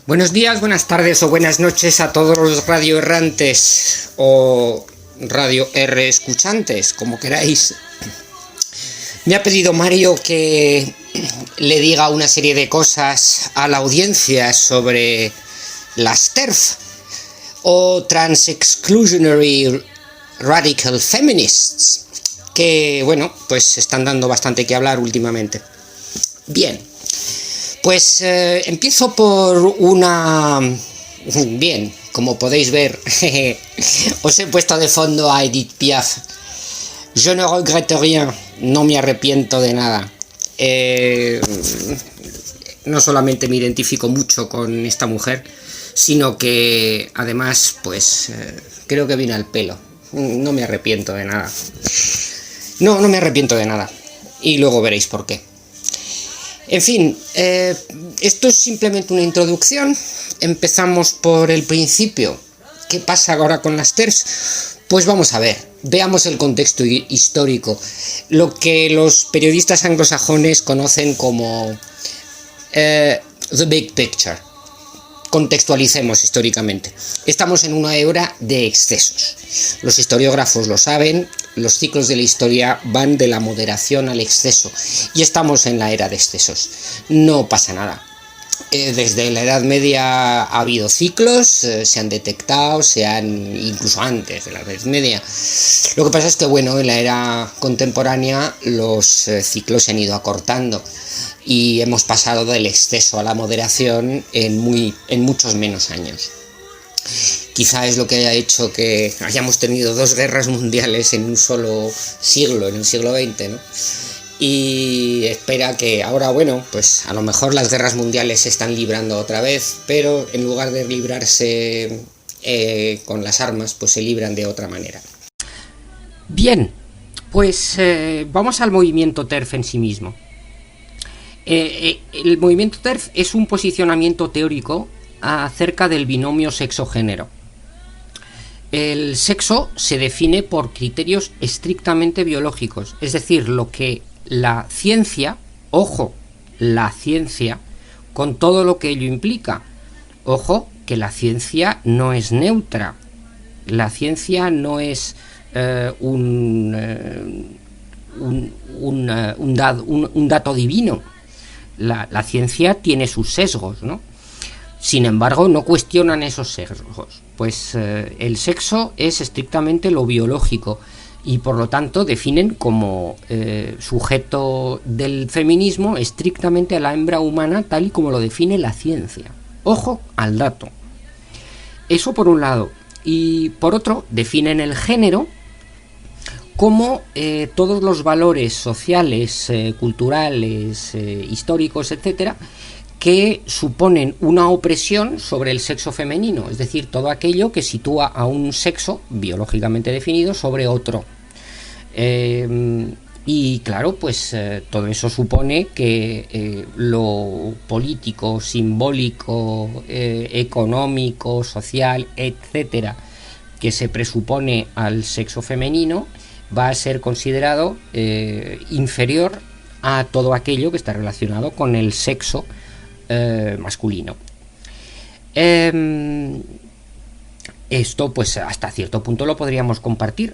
Buenos días, buenas tardes o buenas noches a todos los radio errantes o radio R escuchantes, como queráis. Me ha pedido Mario que le diga una serie de cosas a la audiencia sobre las TERF o Trans-Exclusionary Radical Feminists, que bueno, pues están dando bastante que hablar últimamente. Bien. Pues empiezo por una... Bien, como podéis ver, os he puesto de fondo a Edith Piaf. Je ne regrette rien, no me arrepiento de nada. No solamente me identifico mucho con esta mujer, sino que además, pues, creo que viene al pelo. No me arrepiento de nada. No me arrepiento de nada. Y luego veréis por qué. En fin, esto es simplemente una introducción. Empezamos por el principio. ¿Qué pasa ahora con las TERFs? Pues vamos a ver, veamos el contexto histórico, lo que los periodistas anglosajones conocen como The Big Picture. Contextualicemos históricamente. Estamos en una era de excesos. Los historiógrafos lo saben, los ciclos de la historia van de la moderación al exceso y estamos en la era de excesos. No pasa nada. Desde la Edad Media ha habido ciclos, se han detectado, incluso antes de la Edad Media. Lo que pasa es que, bueno, en la era contemporánea los ciclos se han ido acortando y hemos pasado del exceso a la moderación en muchos menos años. Quizá es lo que haya hecho que hayamos tenido 2 guerras mundiales en un solo siglo, en el siglo XX, ¿no? Y espera que ahora, bueno, pues a lo mejor las guerras mundiales se están librando otra vez, pero en lugar de librarse con las armas, pues se libran de otra manera. Bien, pues vamos al movimiento TERF en sí mismo. El movimiento TERF es un posicionamiento teórico acerca del binomio sexo-género. El sexo se define por criterios estrictamente biológicos, es decir, lo que la ciencia, ojo, la ciencia, con todo lo que ello implica. Ojo, que la ciencia no es neutra. La ciencia no es un dato divino. La ciencia tiene sus sesgos, ¿no? Sin embargo, no cuestionan esos sesgos. Pues el sexo es estrictamente lo biológico y por lo tanto definen como sujeto del feminismo estrictamente a la hembra humana tal y como lo define la ciencia. Ojo al dato. Eso por un lado. Y por otro, definen el género como todos los valores sociales, culturales, históricos, etcétera, que suponen una opresión sobre el sexo femenino, es decir, todo aquello que sitúa a un sexo biológicamente definido sobre otro. Y claro, pues todo eso supone que lo político, simbólico, económico, social, etcétera, que se presupone al sexo femenino, va a ser considerado inferior a todo aquello que está relacionado con el sexo masculino. Esto pues hasta cierto punto lo podríamos compartir.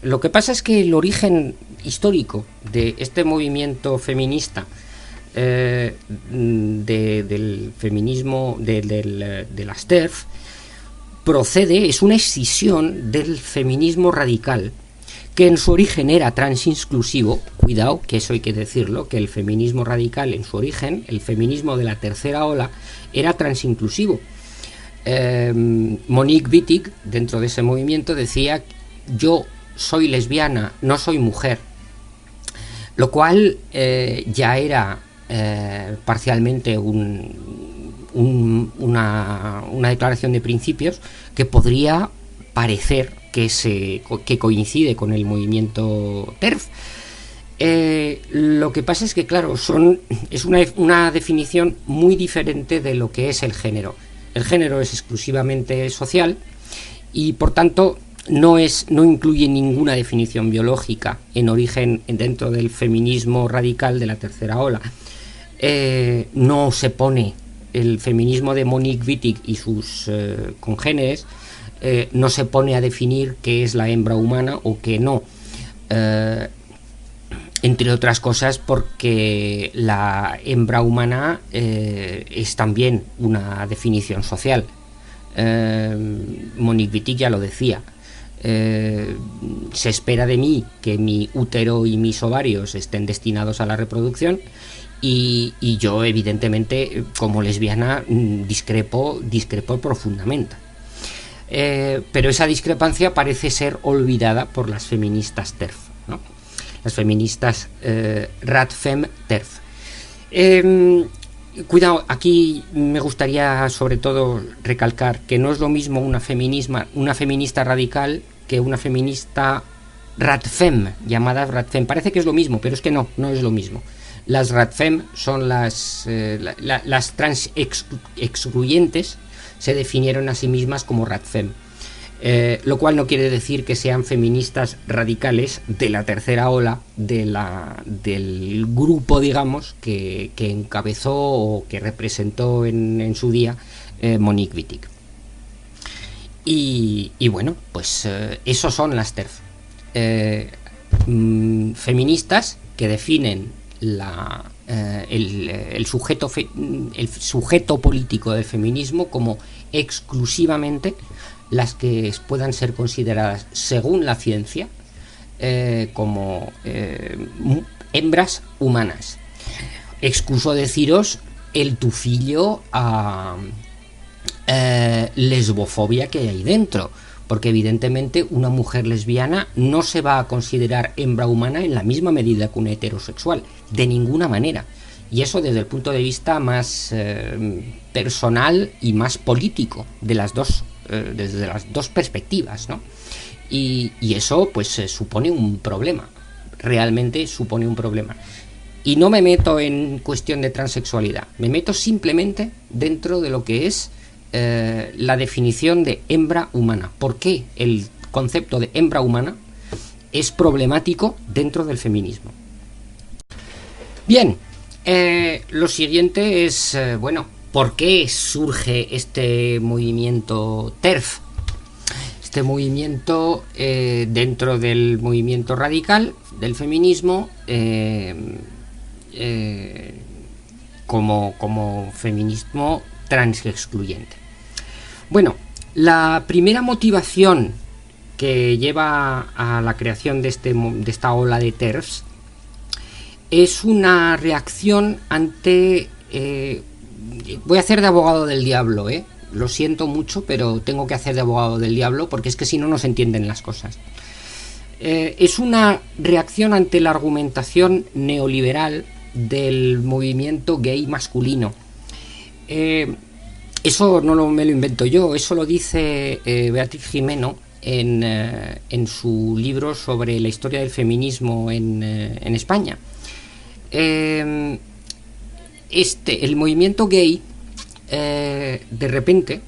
Lo que pasa es que el origen histórico de este movimiento feminista, del feminismo de las TERF, es una escisión del feminismo radical, que en su origen era transinclusivo. Cuidado, que eso hay que decirlo, que el feminismo radical en su origen, el feminismo de la tercera ola, era transinclusivo. Monique Wittig, dentro de ese movimiento, decía: yo soy lesbiana, no soy mujer, lo cual ya era parcialmente una declaración de principios que podría parecer que coincide con el movimiento TERF. Lo que pasa es que, claro, es una definición muy diferente de lo que es el género. El género es exclusivamente social y, por tanto, no incluye ninguna definición biológica en origen dentro del feminismo radical de la tercera ola. No se pone el feminismo de Monique Wittig y sus congéneres no se pone a definir qué es la hembra humana o qué no. Entre otras cosas porque la hembra humana es también una definición social. Monique Wittig ya lo decía. Se espera de mí que mi útero y mis ovarios estén destinados a la reproducción y yo evidentemente como lesbiana discrepo profundamente. Pero esa discrepancia parece ser olvidada por las feministas TERF, ¿no? Las feministas Radfem TERF. Cuidado, aquí me gustaría sobre todo recalcar que no es lo mismo una feminista radical que una feminista Radfem, llamadas Radfem. Parece que es lo mismo, pero es que no es lo mismo. Las Radfem son las trans excluyentes, se definieron a sí mismas como Radfem. Lo cual no quiere decir que sean feministas radicales de la tercera ola del grupo, digamos, que encabezó o que representó en su día Monique Wittig. Y bueno, pues esos son las TERF. Feministas que definen el sujeto político del feminismo como exclusivamente las que puedan ser consideradas según la ciencia como hembras humanas. Excuso deciros el tufillo a lesbofobia que hay ahí dentro, porque evidentemente una mujer lesbiana no se va a considerar hembra humana en la misma medida que una heterosexual, de ninguna manera. Y eso desde el punto de vista más personal y más político de las dos, desde las dos perspectivas, ¿no? Y eso pues supone un problema, realmente supone un problema. Y no me meto en cuestión de transexualidad, me meto simplemente dentro de lo que es la definición de hembra humana. ¿Por qué el concepto de hembra humana es problemático dentro del feminismo? Bien, lo siguiente es, bueno, ¿por qué surge este movimiento TERF? Este movimiento dentro del movimiento radical del feminismo como feminismo transexcluyente. Bueno, la primera motivación que lleva a la creación de esta ola de TERFs es una reacción ante... voy a hacer de abogado del diablo, lo siento mucho, pero tengo que hacer de abogado del diablo porque es que si no, no se entienden las cosas. Es una reacción ante la argumentación neoliberal del movimiento gay masculino. Eso no me lo invento yo, eso lo dice Beatriz Gimeno en su libro sobre la historia del feminismo en España. El movimiento gay de repente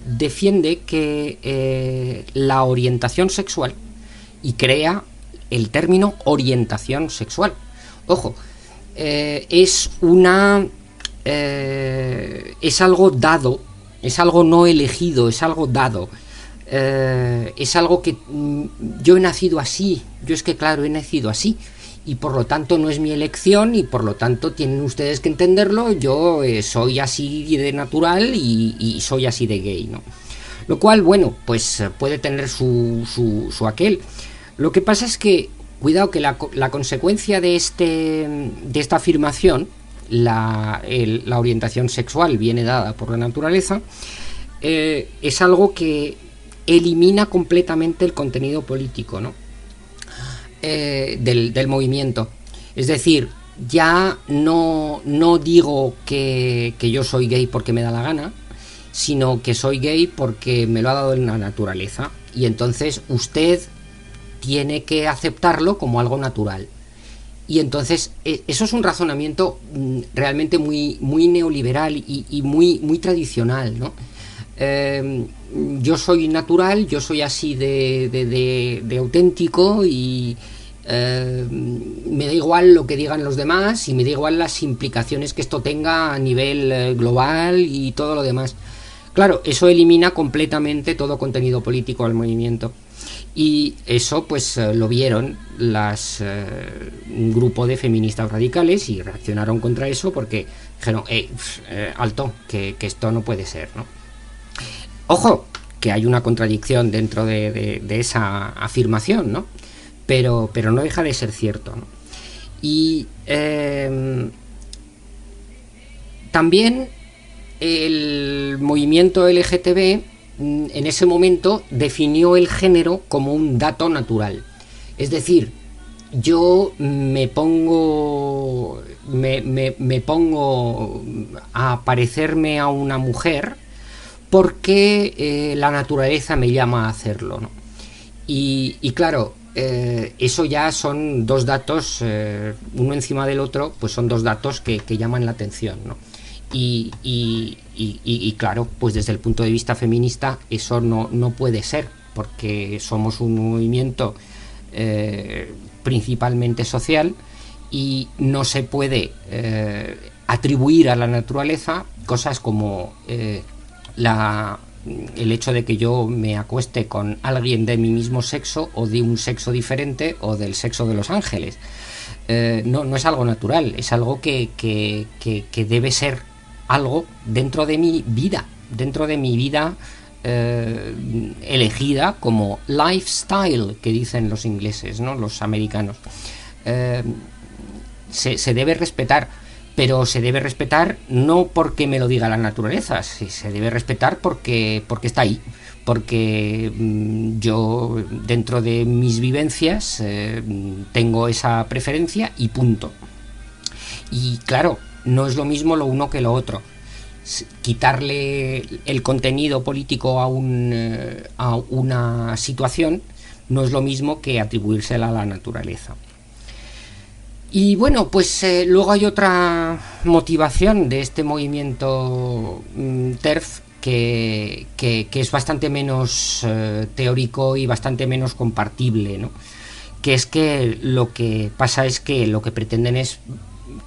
defiende que la orientación sexual y crea el término orientación sexual. Ojo, es algo dado, es algo no elegido, es algo dado, es algo que yo he nacido así, yo es que claro, he nacido así y por lo tanto no es mi elección y por lo tanto tienen ustedes que entenderlo, yo soy así de natural y soy así de gay, ¿no? Lo cual, bueno, pues puede tener su aquel. Lo que pasa es que, cuidado, que la consecuencia de esta afirmación, la orientación sexual viene dada por la naturaleza, es algo que elimina completamente el contenido político, ¿no? Del movimiento. Es decir, ya no digo que yo soy gay porque me da la gana, sino que soy gay porque me lo ha dado la naturaleza y entonces usted tiene que aceptarlo como algo natural. Y entonces eso es un razonamiento realmente muy, muy neoliberal y muy tradicional, ¿no? Yo soy natural, yo soy así de auténtico y Me da igual lo que digan los demás y me da igual las implicaciones que esto tenga a nivel global y todo lo demás. Claro, eso elimina completamente todo contenido político al movimiento. Y eso pues lo vieron un grupo de feministas radicales y reaccionaron contra eso porque dijeron, alto, que esto no puede ser, ¿no? Ojo, que hay una contradicción dentro de esa afirmación, ¿no? Pero no deja de ser cierto, ¿no? Y también el movimiento LGTB en ese momento definió el género como un dato natural. Es decir, yo me pongo a parecerme a una mujer porque la naturaleza me llama a hacerlo, ¿no? Y claro, eso ya son dos datos, uno encima del otro, pues son dos datos que llaman la atención, ¿no? Y claro, pues desde el punto de vista feminista eso no puede ser, porque somos un movimiento principalmente social y no se puede atribuir a la naturaleza cosas como el hecho de que yo me acueste con alguien de mi mismo sexo o de un sexo diferente o del sexo de los ángeles. No es algo natural, es algo que debe ser algo dentro de mi vida elegida como lifestyle, que dicen los ingleses, ¿no? Los americanos. Se debe respetar, pero se debe respetar no porque me lo diga la naturaleza, se debe respetar porque está ahí, porque yo dentro de mis vivencias tengo esa preferencia y punto. Y claro, no es lo mismo lo uno que lo otro. Quitarle el contenido político a una situación no es lo mismo que atribuírsela a la naturaleza. Y bueno, pues luego hay otra motivación de este movimiento TERF que es bastante menos teórico y bastante menos compartible, ¿no? Que es que lo que pasa es que lo que pretenden es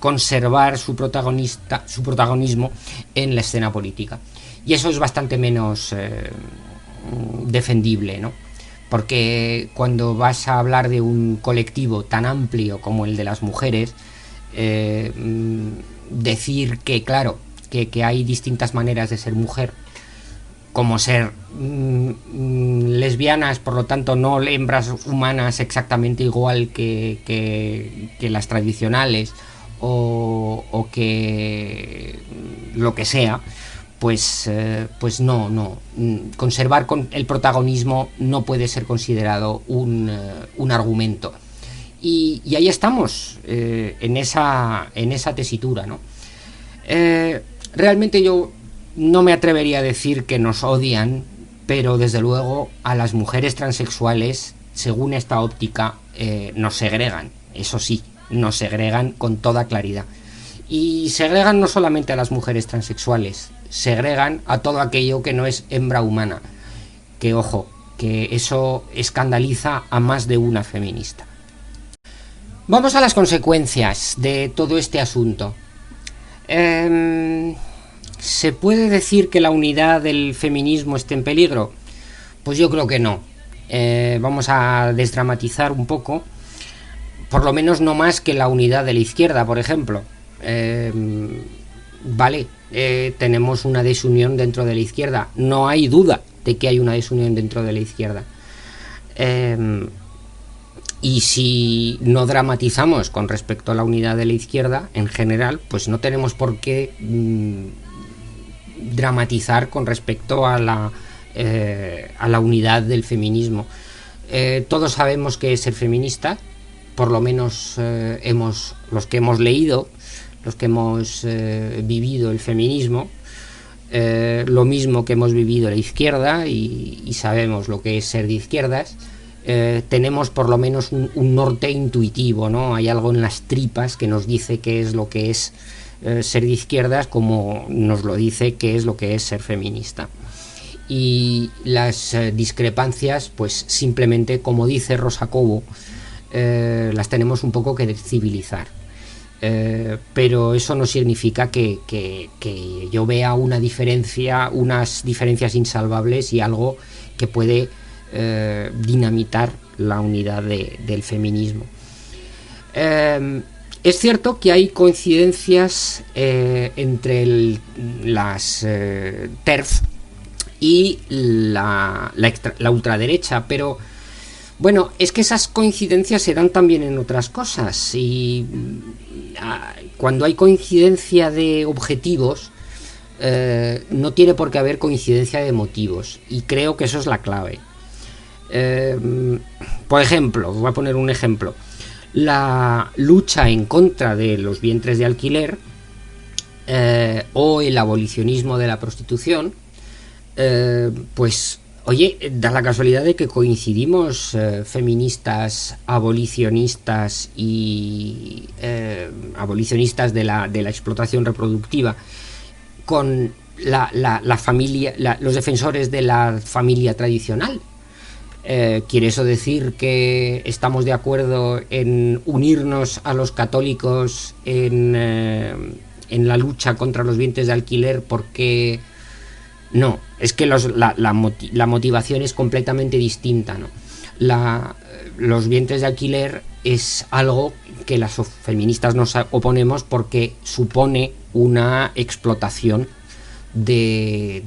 conservar su protagonismo en la escena política, y eso es bastante menos defendible, ¿no? Porque cuando vas a hablar de un colectivo tan amplio como el de las mujeres, decir que claro, que hay distintas maneras de ser mujer, como ser lesbianas, por lo tanto no hembras humanas exactamente igual que las tradicionales, o que lo que sea, pues no conservar el protagonismo no puede ser considerado un argumento, y ahí estamos en esa tesitura, ¿no? Realmente yo no me atrevería a decir que nos odian, pero desde luego a las mujeres transexuales, según esta óptica, nos segregan, eso sí, nos segregan con toda claridad. Y segregan no solamente a las mujeres transexuales, segregan a todo aquello que no es hembra humana. Que ojo, que eso escandaliza a más de una feminista. Vamos a las consecuencias de todo este asunto. ¿Se puede decir que la unidad del feminismo esté en peligro? Pues yo creo que no. Vamos a desdramatizar un poco. Por lo menos no más que la unidad de la izquierda, por ejemplo. Tenemos una desunión dentro de la izquierda. No hay duda de que hay una desunión dentro de la izquierda. Y si no dramatizamos con respecto a la unidad de la izquierda en general, pues no tenemos por qué dramatizar con respecto a la unidad del feminismo. Todos sabemos qué es ser feminista. Por lo menos los que hemos leído, los que hemos vivido el feminismo, lo mismo que hemos vivido la izquierda y sabemos lo que es ser de izquierdas, tenemos por lo menos un norte intuitivo, ¿no? Hay algo en las tripas que nos dice qué es lo que es ser de izquierdas, como nos lo dice qué es lo que es ser feminista. Y las discrepancias, pues simplemente, como dice Rosa Cobo, las tenemos un poco que civilizar. Pero eso no significa que yo vea unas diferencias insalvables y algo que puede dinamitar la unidad del feminismo. Es cierto que hay coincidencias entre las TERF y la ultraderecha, pero bueno, es que esas coincidencias se dan también en otras cosas, y cuando hay coincidencia de objetivos, no tiene por qué haber coincidencia de motivos, y creo que eso es la clave. Por ejemplo, voy a poner un ejemplo: la lucha en contra de los vientres de alquiler o el abolicionismo de la prostitución, pues oye, da la casualidad de que coincidimos feministas, abolicionistas y abolicionistas de la explotación reproductiva con la familia, los defensores de la familia tradicional. ¿Quiere eso decir que estamos de acuerdo en unirnos a los católicos en la lucha contra los vientres de alquiler? Porque no, es que la motivación es completamente distinta, ¿no? Los vientres de alquiler es algo que las feministas nos oponemos porque supone una explotación de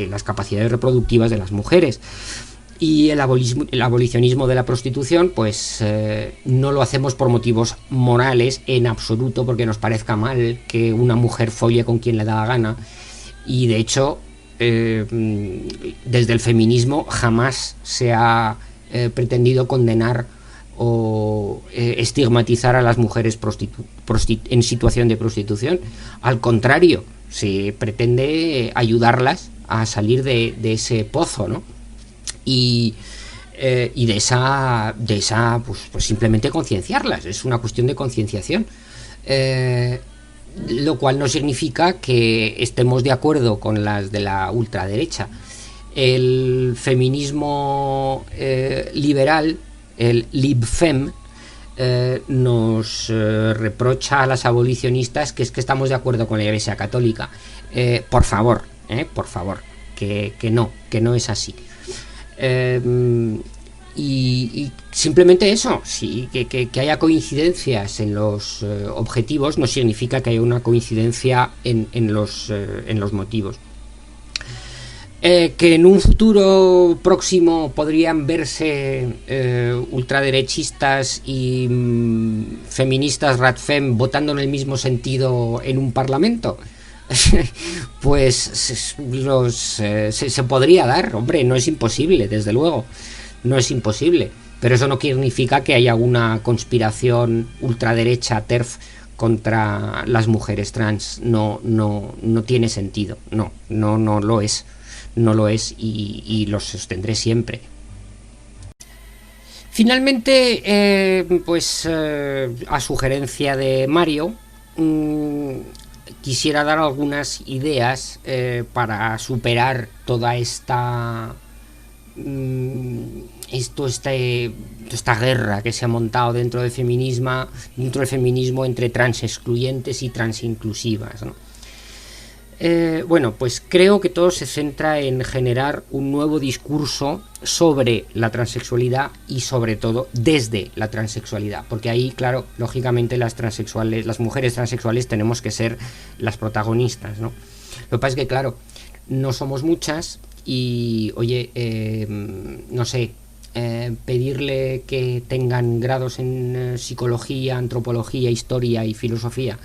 las capacidades reproductivas de las mujeres. Y el abolicionismo de la prostitución, pues no lo hacemos por motivos morales en absoluto, porque nos parezca mal que una mujer folle con quien le da la gana. Y de hecho, desde el feminismo jamás se ha pretendido condenar o estigmatizar a las mujeres en situación de prostitución. Al contrario, se pretende ayudarlas a salir de ese pozo, ¿no? Y de esa pues simplemente concienciarlas. Es una cuestión de concienciación, lo cual no significa que estemos de acuerdo con las de la ultraderecha. El feminismo liberal, el libfem, nos reprocha a las abolicionistas que es que estamos de acuerdo con la Iglesia Católica. Por favor, que no es así. Y simplemente eso, sí, que haya coincidencias en los objetivos no significa que haya una coincidencia en los motivos. Que en un futuro próximo podrían verse ultraderechistas y feministas radfem votando en el mismo sentido en un parlamento. Pues se podría dar, hombre, no es imposible, desde luego, no es imposible, pero eso no significa que haya una conspiración ultraderecha TERF contra las mujeres trans. No tiene sentido, no lo es, y lo sostendré siempre. Finalmente, a sugerencia de Mario, quisiera dar algunas ideas para superar toda esta guerra que se ha montado dentro del feminismo entre trans excluyentes y trans inclusivas, ¿no? Pues creo que todo se centra en generar un nuevo discurso sobre la transexualidad y sobre todo desde la transexualidad, porque ahí, claro, lógicamente las mujeres transexuales tenemos que ser las protagonistas, ¿no? Lo que pasa es que, claro, no somos muchas y, oye, no sé, pedirle que tengan grados en psicología, antropología, historia y filosofía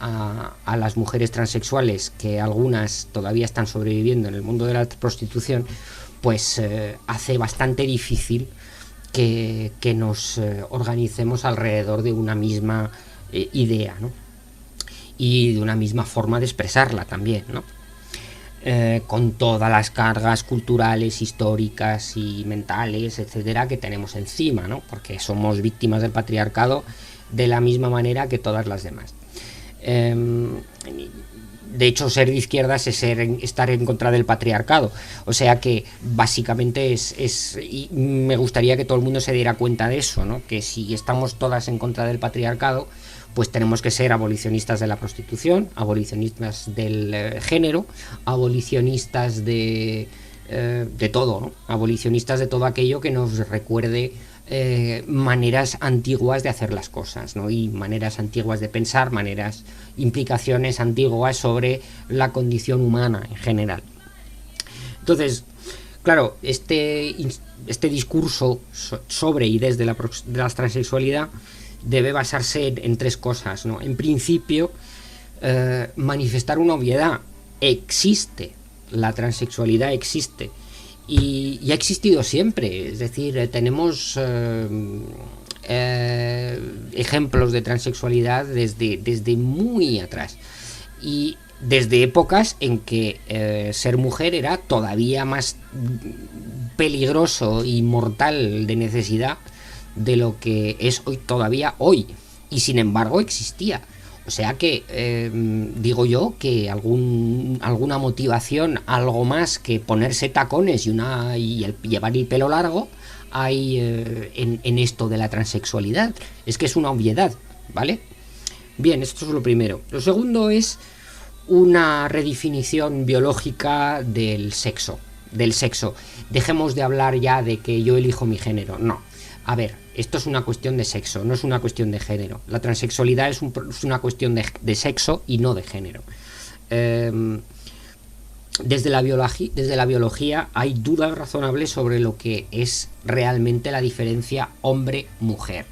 a las mujeres transexuales, que algunas todavía están sobreviviendo en el mundo de la prostitución, pues hace bastante difícil que nos organicemos alrededor de una misma idea, ¿no? Y de una misma forma de expresarla también, ¿no? Con todas las cargas culturales, históricas y mentales, etcétera, que tenemos encima, ¿no? Porque somos víctimas del patriarcado de la misma manera que todas las demás. De hecho, ser de izquierdas es estar en contra del patriarcado. O sea que básicamente y me gustaría que todo el mundo se diera cuenta de eso, ¿no? Que si estamos todas en contra del patriarcado, pues tenemos que ser abolicionistas de la prostitución, abolicionistas del género, abolicionistas de todo, ¿no? Abolicionistas de todo aquello que nos recuerde maneras antiguas de hacer las cosas, ¿no? Y maneras antiguas de pensar, implicaciones antiguas sobre la condición humana en general. Entonces, claro, este discurso sobre y desde la transexualidad debe basarse en tres cosas, ¿no? En principio, manifestar una obviedad: existe, la transexualidad existe. Y ha existido siempre, es decir, tenemos ejemplos de transexualidad desde muy atrás, y desde épocas en que ser mujer era todavía más peligroso y mortal de necesidad de lo que es todavía hoy, y sin embargo existía. O sea que digo yo que alguna motivación, algo más que ponerse tacones y llevar el pelo largo, hay en esto de la transexualidad. Es que es una obviedad, ¿vale? Bien, esto es lo primero. Lo segundo es una redefinición biológica del sexo. Dejemos de hablar ya de que yo elijo mi género. No. A ver, esto es una cuestión de sexo, no es una cuestión de género. La transexualidad es una cuestión de sexo y no de género. Desde la biología hay dudas razonables sobre lo que es realmente la diferencia hombre-mujer,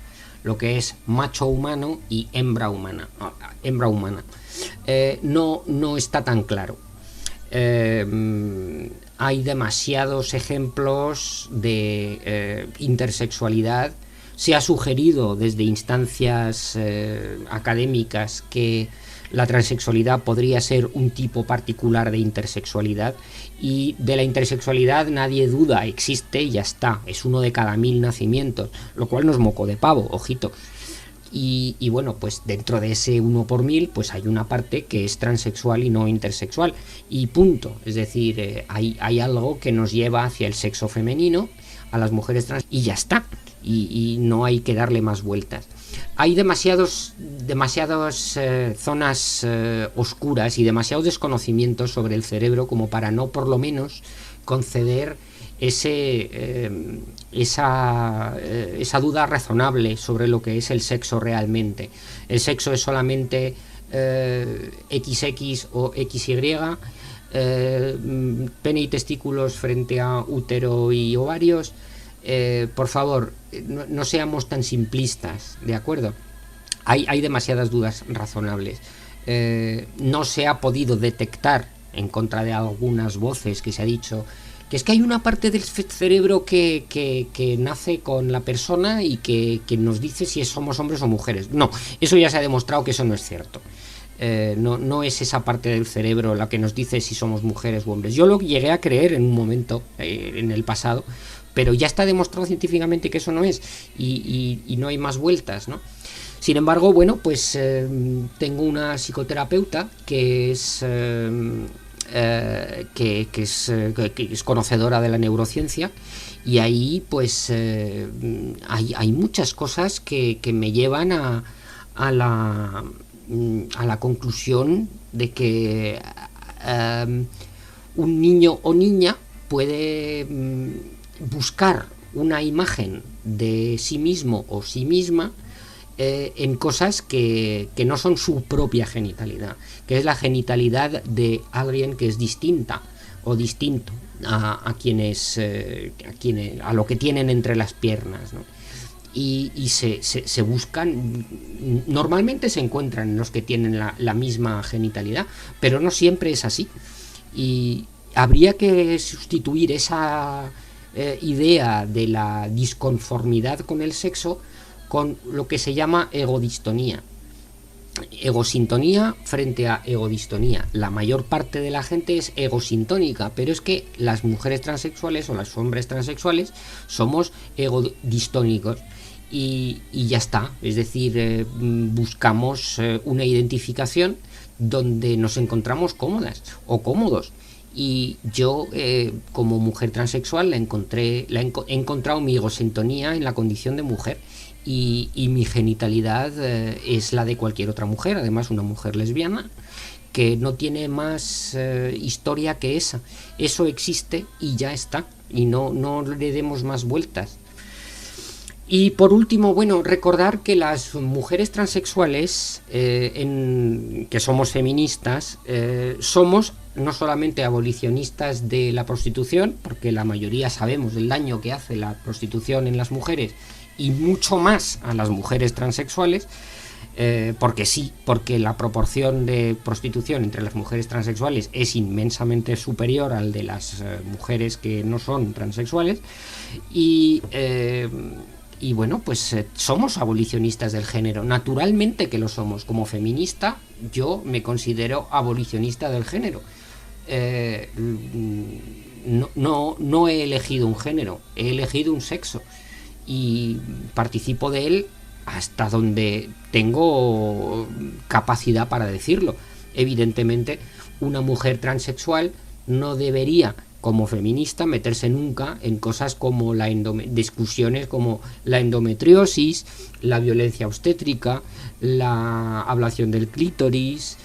lo que es macho humano y hembra humana. No está tan claro. Hay demasiados ejemplos de intersexualidad. Se ha sugerido desde instancias académicas que la transexualidad podría ser un tipo particular de intersexualidad, y de la intersexualidad nadie duda, existe y ya está, es 1 de cada 1000 nacimientos, lo cual no es moco de pavo, ojito. Y bueno, pues dentro de ese 1 por 1000, pues hay una parte que es transexual y no intersexual, y punto. Es decir, hay algo que nos lleva hacia el sexo femenino, a las mujeres trans, y ya está, y no hay que darle más vueltas. Hay demasiadas zonas oscuras y demasiados desconocimientos sobre el cerebro como para no, por lo menos, conceder esa duda razonable sobre lo que es el sexo realmente. El sexo es solamente XX o XY, pene y testículos frente a útero y ovarios. Por favor, no seamos tan simplistas, ¿de acuerdo? Hay demasiadas dudas razonables. No se ha podido detectar, en contra de algunas voces que se ha dicho, que es que hay una parte del cerebro que nace con la persona y que nos dice si somos hombres o mujeres. No, eso ya se ha demostrado que eso no es cierto. No es esa parte del cerebro la que nos dice si somos mujeres u hombres. Yo lo llegué a creer en un momento, en el pasado, pero ya está demostrado científicamente que eso no es, y no hay más vueltas, ¿no? Sin embargo, bueno, pues tengo una psicoterapeuta que es conocedora de la neurociencia, y ahí pues hay muchas cosas que me llevan a la conclusión de que un niño o niña puede buscar una imagen de sí mismo o sí misma en cosas que no son su propia genitalidad, que es la genitalidad de alguien que es distinta o distinto a lo que tienen entre las piernas, ¿no? Y se buscan, normalmente se encuentran en los que tienen la misma genitalidad, pero no siempre es así, y habría que sustituir esa idea de la disconformidad con el sexo con lo que se llama egodistonía. Egosintonía frente a egodistonía. La mayor parte de la gente es egosintónica, pero es que las mujeres transexuales o los hombres transexuales somos egodistónicos, y ya está. Es decir, buscamos una identificación donde nos encontramos cómodas o cómodos. Y yo, como mujer transexual, he encontrado mi egosintonía en la condición de mujer. Y mi genitalidad es la de cualquier otra mujer, además una mujer lesbiana, que no tiene más historia que esa. Eso existe y ya está, y no le demos más vueltas. Y por último, bueno, recordar que las mujeres transexuales, que somos feministas, somos no solamente abolicionistas de la prostitución, porque la mayoría sabemos del daño que hace la prostitución en las mujeres, y mucho más a las mujeres transexuales, porque la proporción de prostitución entre las mujeres transexuales es inmensamente superior al de las mujeres que no son transexuales, y bueno, pues somos abolicionistas del género, naturalmente que lo somos. Como feminista, yo me considero abolicionista del género. No he elegido un género, he elegido un sexo y participo de él hasta donde tengo capacidad para decirlo. Evidentemente, una mujer transexual no debería, como feminista, meterse nunca en cosas como discusiones como la endometriosis, la violencia obstétrica, la ablación del clítoris,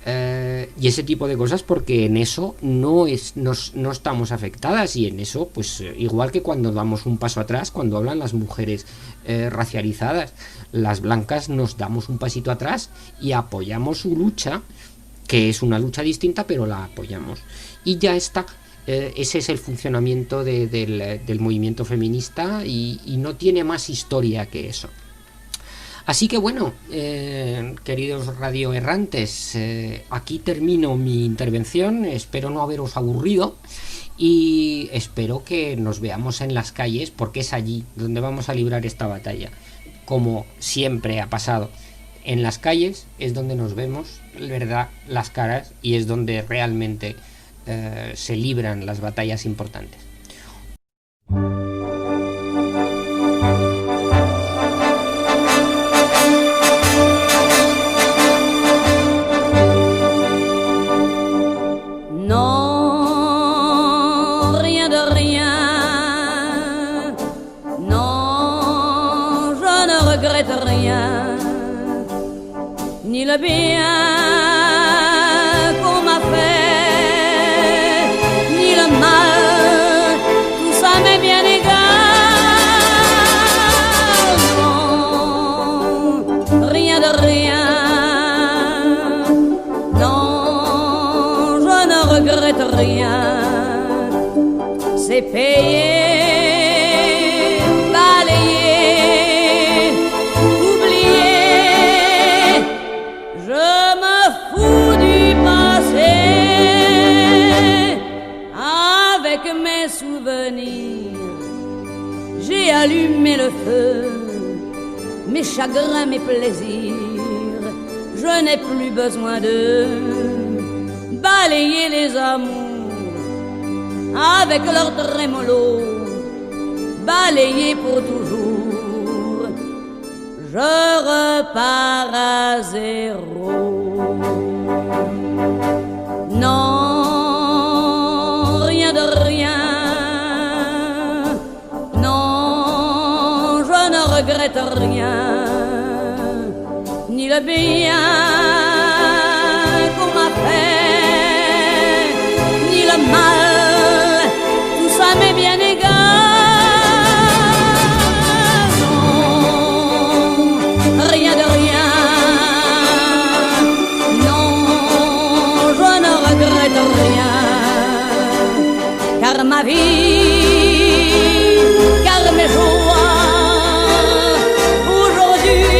y ese tipo de cosas, porque en eso no estamos afectadas. Y en eso, pues igual que cuando damos un paso atrás, cuando hablan las mujeres racializadas, las blancas nos damos un pasito atrás y apoyamos su lucha, que es una lucha distinta, pero la apoyamos y ya está. Ese es el funcionamiento del movimiento feminista, y no tiene más historia que eso. Así que bueno, queridos radioerrantes, aquí termino mi intervención. Espero no haberos aburrido y espero que nos veamos en las calles, porque es allí donde vamos a librar esta batalla. Como siempre ha pasado, en las calles es donde nos vemos, ¿verdad?, las caras, y es donde realmente se libran las batallas importantes. Non, rien de rien. Non, je ne regrette rien, ni le bien qu'on m'a fait, ni le mal, tout ça m'est bien égal. Non, rien de rien. Non, je ne regrette rien. C'est payé, balayé, oublié. Je me fous du passé. Avec mes souvenirs, j'ai allumé le feu, mes chagrins, mes plaisirs. Je n'ai plus besoin de balayer les amours avec leur trémolo, balayer pour toujours. Je repars à zéro. Non, rien de rien. Non, je ne regrette rien, ni le bien qu'on m'a fait, ni le mal, tout ça m'est bien égal. Non, rien de rien. Non, je ne regrette rien, car ma vie, car mes joies, aujourd'hui,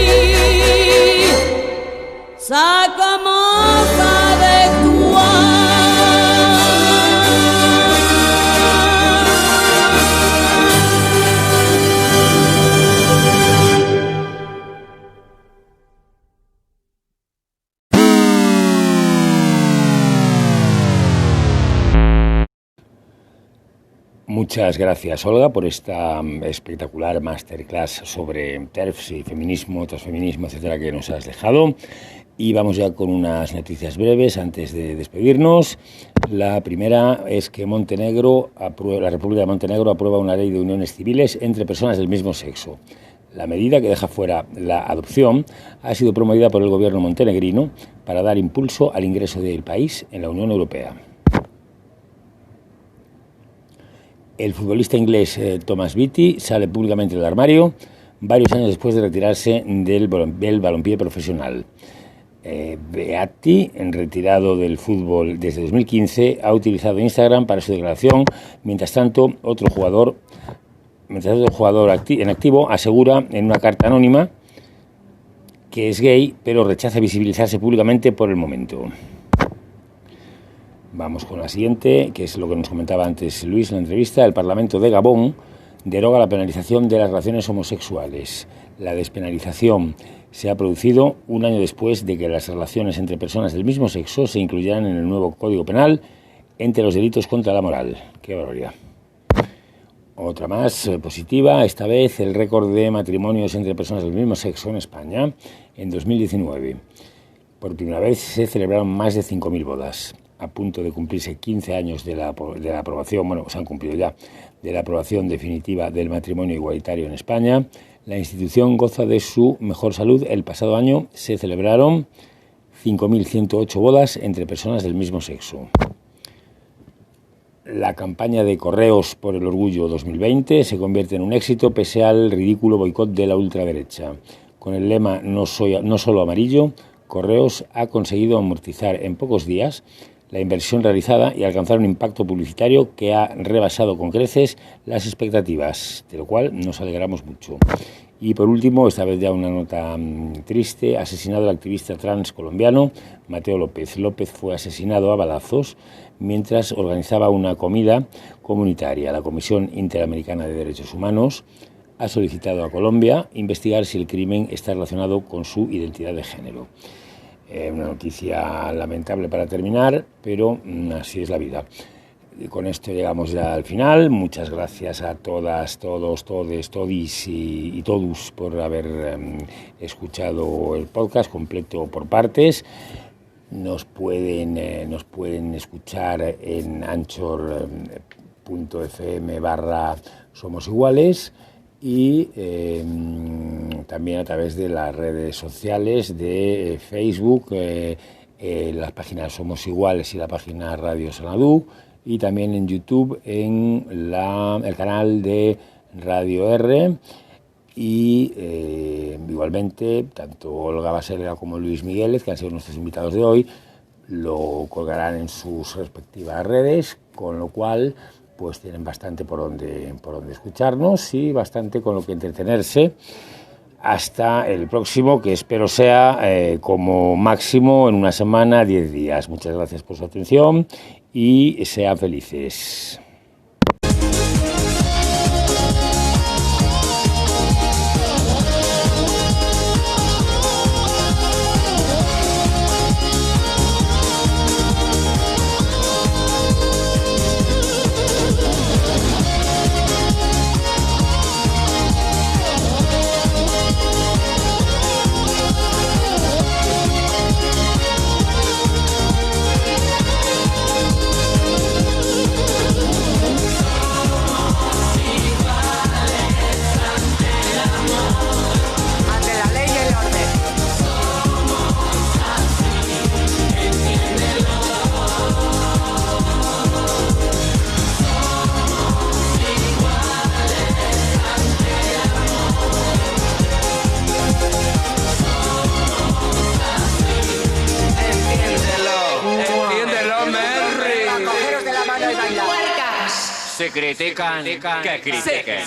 ça commence avec toi. Muchas gracias, Olga, por esta espectacular masterclass sobre TERFs y feminismo, transfeminismo, etcétera, que nos has dejado. Y vamos ya con unas noticias breves antes de despedirnos. La primera es que la República de Montenegro aprueba una ley de uniones civiles entre personas del mismo sexo. La medida, que deja fuera la adopción, ha sido promovida por el gobierno montenegrino para dar impulso al ingreso del país en la Unión Europea. El futbolista inglés Thomas Beattie sale públicamente del armario varios años después de retirarse del balompié profesional. Beattie, retirado del fútbol desde 2015, ha utilizado Instagram para su declaración. Mientras tanto, otro jugador en activo asegura en una carta anónima que es gay, pero rechaza visibilizarse públicamente por el momento. Vamos con la siguiente, que es lo que nos comentaba antes Luis en la entrevista. El Parlamento de Gabón deroga la penalización de las relaciones homosexuales. La despenalización se ha producido un año después de que las relaciones entre personas del mismo sexo se incluyeran en el nuevo Código Penal entre los delitos contra la moral. ¡Qué barbaridad! Otra más positiva, esta vez el récord de matrimonios entre personas del mismo sexo en España en 2019. Por primera vez se celebraron más de 5.000 bodas. A punto de cumplirse 15 años de la aprobación, bueno, se han cumplido ya, de la aprobación definitiva del matrimonio igualitario en España, la institución goza de su mejor salud. El pasado año se celebraron 5.108 bodas entre personas del mismo sexo. La campaña de Correos por el Orgullo 2020 se convierte en un éxito pese al ridículo boicot de la ultraderecha. Con el lema No solo amarillo, Correos ha conseguido amortizar en pocos días la inversión realizada y alcanzar un impacto publicitario que ha rebasado con creces las expectativas, de lo cual nos alegramos mucho. Y por último, esta vez ya una nota triste, asesinado el activista trans colombiano Mateo López. López fue asesinado a balazos mientras organizaba una comida comunitaria. La Comisión Interamericana de Derechos Humanos ha solicitado a Colombia investigar si el crimen está relacionado con su identidad de género. Una noticia lamentable para terminar, pero así es la vida. Y con esto llegamos ya al final. Muchas gracias a todas, todos, todes, todis y todos por haber escuchado el podcast completo por partes. Nos pueden escuchar en anchor.fm/Somos Iguales y también a través de las redes sociales de Facebook, las páginas Somos Iguales y la página Radio Sanadú, y también en YouTube en el canal de Radio R. Y igualmente tanto Olga Baselga como Luis Migueles, que han sido nuestros invitados de hoy, lo colgarán en sus respectivas redes, con lo cual pues tienen bastante por donde escucharnos y bastante con lo que entretenerse. Hasta el próximo, que espero sea como máximo en una semana, 10 días. Muchas gracias por su atención y sean felices. Se critican, que critiquen.